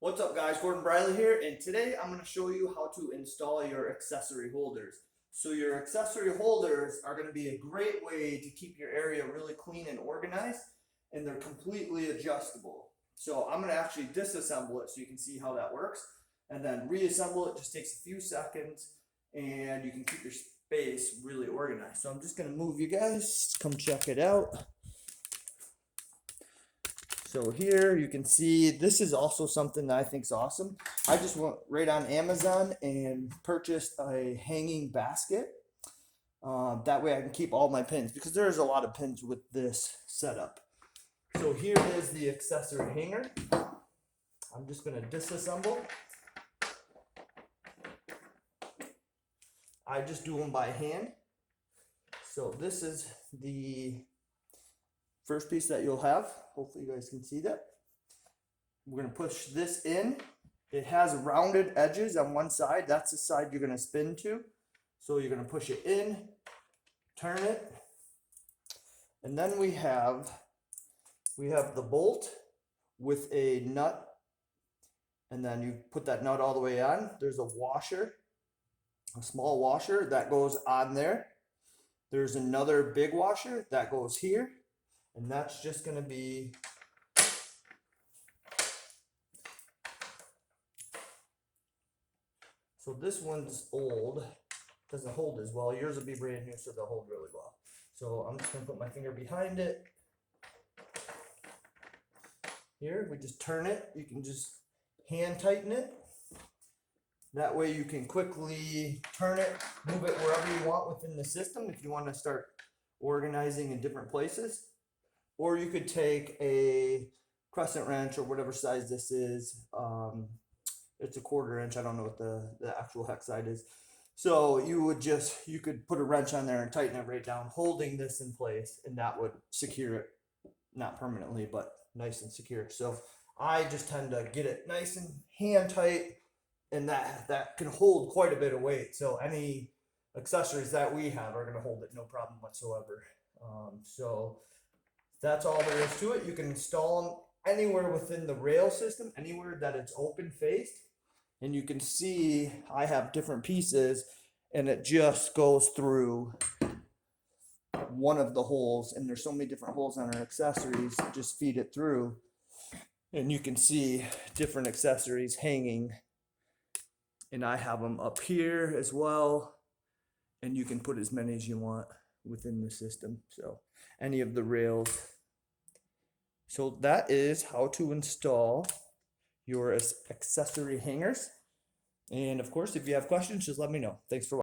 What's up guys, Gordon Briley here, and today I'm going to show you how to install your accessory holders. So your accessory holders are going to be a great way to keep your area really clean and organized, and they're completely adjustable. So I'm going to actually disassemble it so you can see how that works, and then reassemble it. Just takes a few seconds and you can keep your space really organized. So I'm just going to move you guys, come check it out. So here you can see this is also something that I think is awesome. I just went right on Amazon and purchased a hanging basket. That way I can keep all my pins because there's a lot of pins with this setup. So here is the accessory hanger. I'm just going to disassemble. I just do them by hand. So this is the first piece that you'll have. Hopefully you guys can see that. We're going to push this in. It has rounded edges on one side. That's the side you're going to spin to. So you're going to push it in, turn it, and then we have the bolt with a nut, and then you put that nut all the way on. There's a washer, a small washer that goes on there. There's another big washer that goes here. And that's just going to be so this one's old, doesn't hold as well. Yours will be brand new, so they'll hold really well. So I'm just going to put my finger behind it. Here, we just turn it. You can just hand tighten it. That way you can quickly turn it, move it wherever you want within the system if you want to start organizing in different places. Or you could take a crescent wrench or whatever size this is. It's a 1/4 inch. I don't know what the actual hex side is. So you could put a wrench on there and tighten it right down, holding this in place, and that would secure it, not permanently, but nice and secure. So I just tend to get it nice and hand tight, and that can hold quite a bit of weight. So any accessories that we have are going to hold it no problem whatsoever. So that's all there is to it. You can install them anywhere within the rail system, anywhere that it's open faced. And you can see I have different pieces, and it just goes through one of the holes. And there's so many different holes on our accessories, just feed it through. And you can see different accessories hanging. And I have them up here as well. And you can put as many as you want within the system. So any of the rails. So that is how to install your accessory hangers. And of course, if you have questions, just let me know. Thanks for watching.